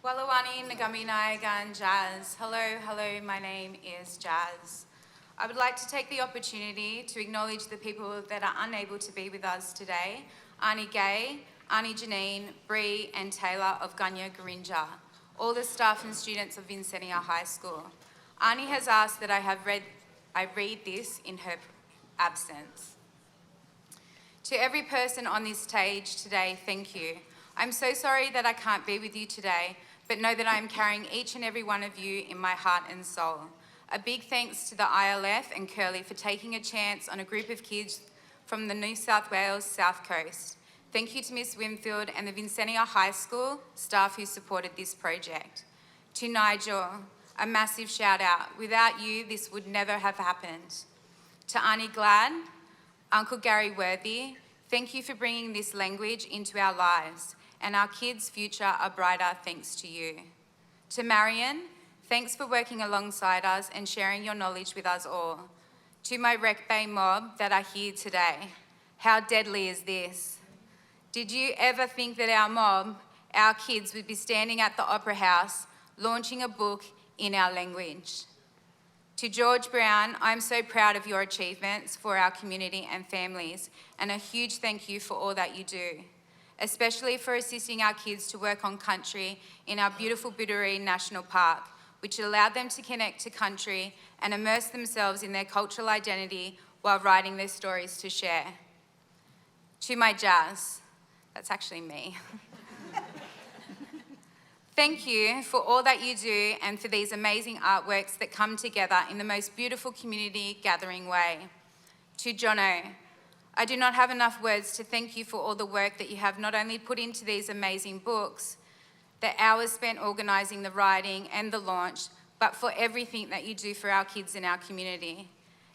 Walawani Nagami Gan Jazz. Hello, my name is Jazz. I would like to take the opportunity to acknowledge the people that are unable to be with us today. Arnie Gay, Arnie Janine, Bree and Taylor of Gunya Garinja, all the staff and students of Vincentia High School. Arnie has asked that I read this in her absence. To every person on this stage today, thank you. I'm so sorry that I can't be with you today, but know that I am carrying each and every one of you in my heart and soul. A big thanks to the ILF and Curly for taking a chance on a group of kids from the New South Wales South Coast. Thank you to Miss Winfield and the Vincentia High School staff who supported this project. To Nigel, a massive shout out. Without you, this would never have happened. To Arnie Glad, Uncle Gary Worthy, thank you for bringing this language into our lives, and our kids' future are brighter thanks to you. To Marion, thanks for working alongside us and sharing your knowledge with us all. To my Rec Bay mob that are here today, how deadly is this? Did you ever think that our mob, our kids, would be standing at the Opera House launching a book in our language? To George Brown, I'm so proud of your achievements for our community and families, and a huge thank you for all that you do, especially for assisting our kids to work on country in our beautiful Biduri National Park, which allowed them to connect to country and immerse themselves in their cultural identity while writing their stories to share. To my Jazz, that's actually me. Thank you for all that you do and for these amazing artworks that come together in the most beautiful community gathering way. To Jono, I do not have enough words to thank you for all the work that you have not only put into these amazing books, the hours spent organising the writing and the launch, but for everything that you do for our kids in our community.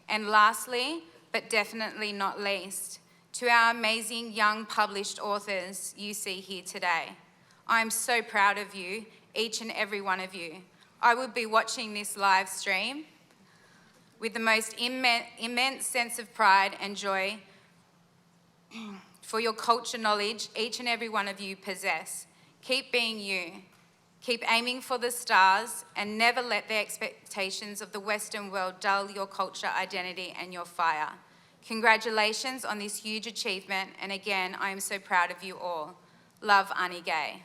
And lastly, but definitely not least, to our amazing young published authors you see here today. I'm so proud of you, each and every one of you. I would be watching this live stream with the most immense sense of pride and joy for your culture knowledge each and every one of you possess. Keep being you. Keep aiming for the stars and never let the expectations of the Western world dull your culture identity and your fire. Congratulations on this huge achievement, and again, I am so proud of you all. Love, Arnie Gay.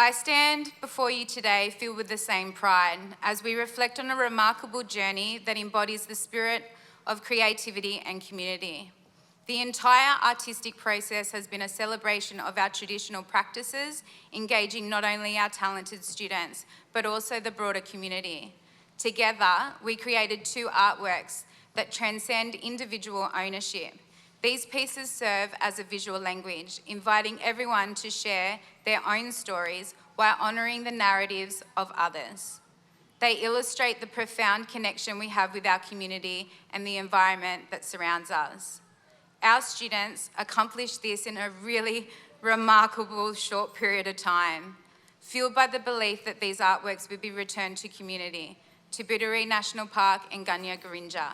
I stand before you today filled with the same pride as we reflect on a remarkable journey that embodies the spirit of creativity and community. The entire artistic process has been a celebration of our traditional practices, engaging not only our talented students, but also the broader community. Together, we created 2 artworks that transcend individual ownership. These pieces serve as a visual language, inviting everyone to share their own stories while honouring the narratives of others. They illustrate the profound connection we have with our community and the environment that surrounds us. Our students accomplished this in a really remarkable short period of time, fueled by the belief that these artworks would be returned to community, to Biduri National Park and Gunya Garinja.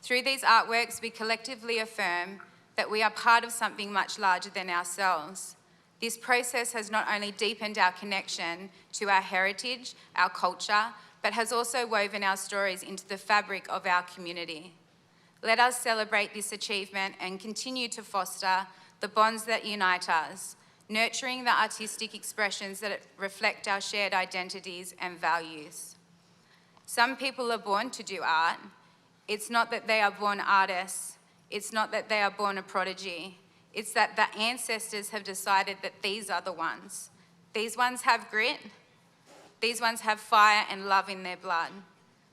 Through these artworks, we collectively affirm that we are part of something much larger than ourselves. This process has not only deepened our connection to our heritage, our culture, but has also woven our stories into the fabric of our community. Let us celebrate this achievement and continue to foster the bonds that unite us, nurturing the artistic expressions that reflect our shared identities and values. Some people are born to do art. It's not that they are born artists. It's not that they are born a prodigy. It's that the ancestors have decided that these are the ones. These ones have grit. These ones have fire and love in their blood.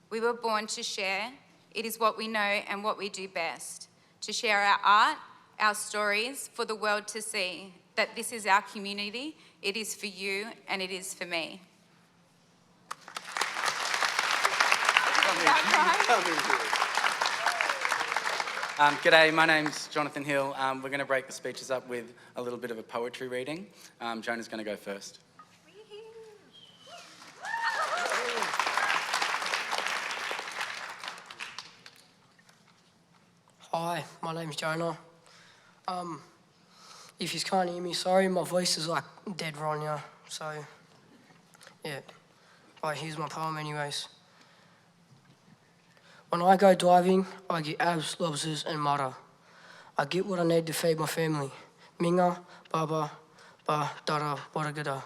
We were born to share. It is what we know and what we do best. To share our art, our stories, for the world to see that this is our community, it is for you, and it is for me. G'day, my name's Jonathan Hill. We're going to break the speeches up with a little bit of a poetry reading. Jonah's going to go first. Hi, my name's Jonah. If you can't hear me, sorry, my voice is like dead right now. So, yeah. Right, here's my poem anyways. When I go diving, I get abs, lobsters and mutter. I get what I need to feed my family. Minga, baba, ba, dada, wadagada.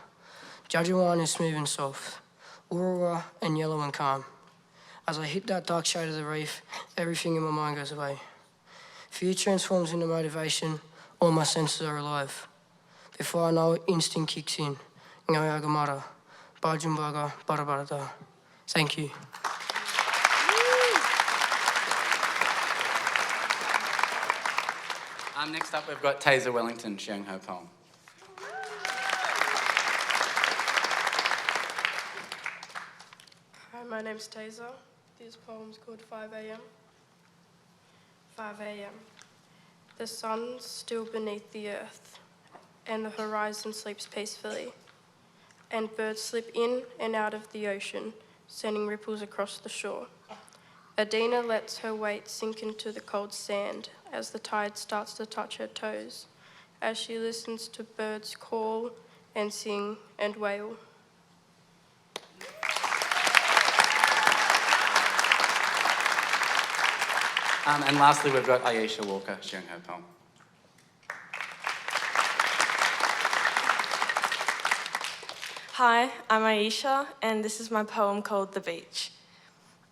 Jajuan is smooth and soft. Urura and yellow and calm. As I hit that dark shade of the reef, everything in my mind goes away. Fear transforms into motivation, all my senses are alive. Before I know it, instinct kicks in. Ngayagamara, Bajumbaga, Barabarada. Thank you. Next up, we've got Taser Wellington sharing her poem. Hi, my name's Taser. This poem's called 5 a.m. 5 a.m. The sun's still beneath the earth, and the horizon sleeps peacefully, and birds slip in and out of the ocean, sending ripples across the shore. Adina lets her weight sink into the cold sand as the tide starts to touch her toes, as she listens to birds call and sing and wail. And lastly, we've got Ayesha Walker sharing her poem. Hi, I'm Aisha, and this is my poem called The Beach.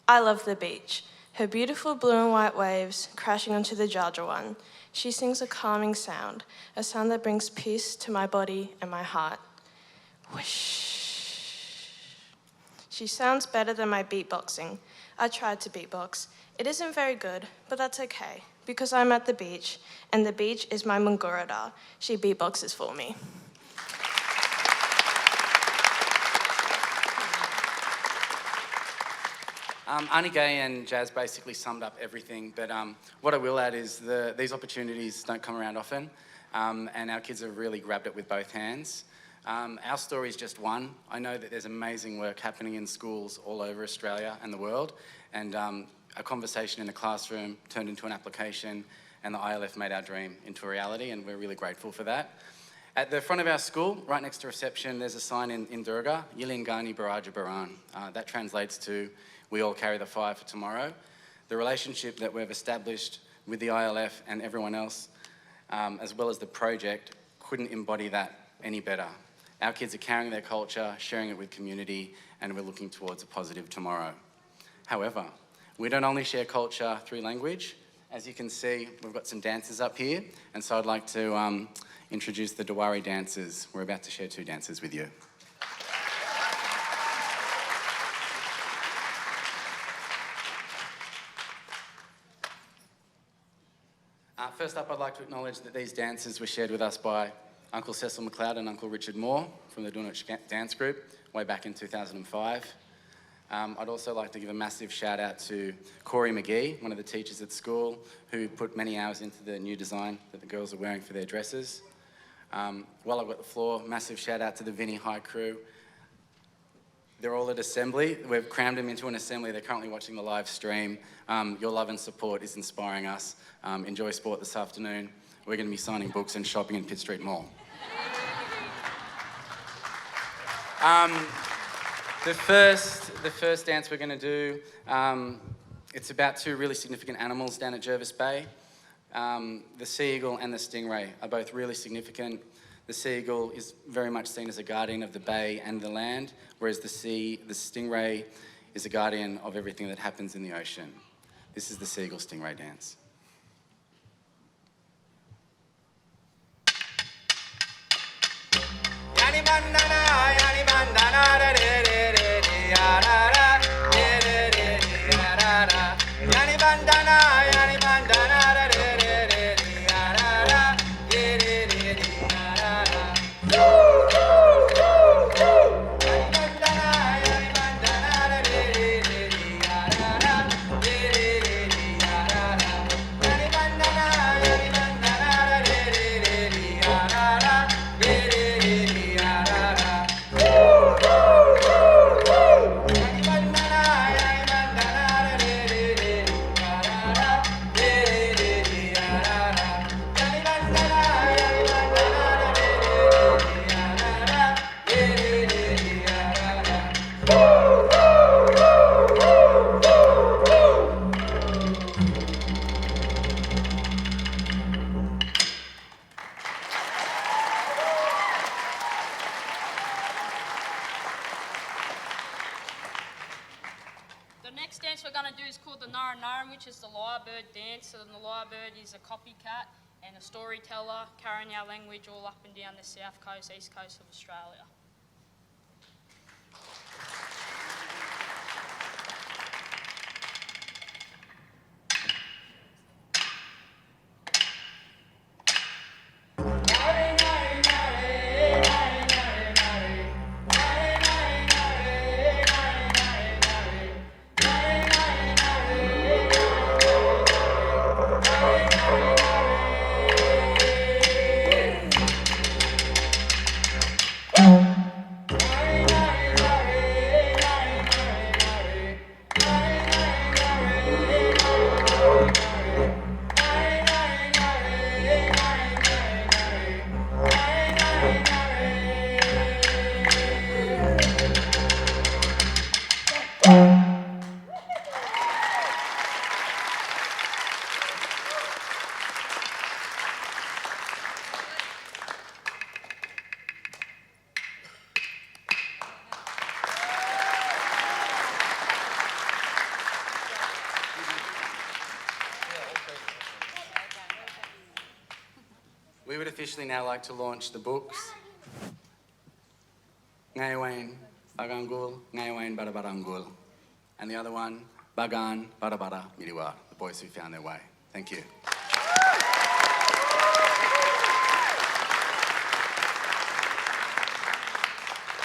I love the beach, her beautiful blue and white waves crashing onto the Jajawan. She sings a calming sound, a sound that brings peace to my body and my heart. Whoosh. She sounds better than my beatboxing. I tried to beatbox. It isn't very good, but that's okay, because I'm at the beach, and the beach is my Mungurada. She beatboxes for me. Auntie Gay and Jazz basically summed up everything, but what I will add is these opportunities don't come around often, and our kids have really grabbed it with both hands. Our story is just one. I know that there's amazing work happening in schools all over Australia and the world, and a conversation in the classroom turned into an application, and the ILF made our dream into a reality, and we're really grateful for that. At the front of our school, right next to reception, there's a sign in Durga, Yilingani Baraja Baran. That translates to, we all carry the fire for tomorrow. The relationship that we've established with the ILF and everyone else, as well as the project, couldn't embody that any better. Our kids are carrying their culture, sharing it with community, and we're looking towards a positive tomorrow. However, we don't only share culture through language. As you can see, we've got some dancers up here, and so I'd like to introduce the Dawari dancers. We're about to share 2 dances with you. First up, I'd like to acknowledge that these dances were shared with us by Uncle Cecil McLeod and Uncle Richard Moore from the Dunwich Dance Group way back in 2005. I'd also like to give a massive shout out to Corey McGee, one of the teachers at school, who put many hours into the new design that the girls are wearing for their dresses. While I've got the floor, massive shout out to the Vinnie High crew. They're all at assembly. We've crammed them into an assembly. They're currently watching the live stream. Your love and support is inspiring us. Enjoy sport this afternoon. We're going to be signing books and shopping in Pitt Street Mall. The first dance we're going to do, it's about 2 really significant animals down at Jervis Bay. The sea eagle and the stingray are both really significant. The sea eagle is very much seen as a guardian of the bay and the land, whereas the stingray is a guardian of everything that happens in the ocean. This is the sea eagle stingray dance. Naranaran, which is the lyrebird dance, and the lyrebird is a copycat and a storyteller carrying our language all up and down the south coast, east coast of Australia. We would officially now like to launch the books. Ngayawain Bagangul, Ngayawain Barabarangul. And the other one, Bagan Barabara Miriwa, the boys who found their way. Thank you.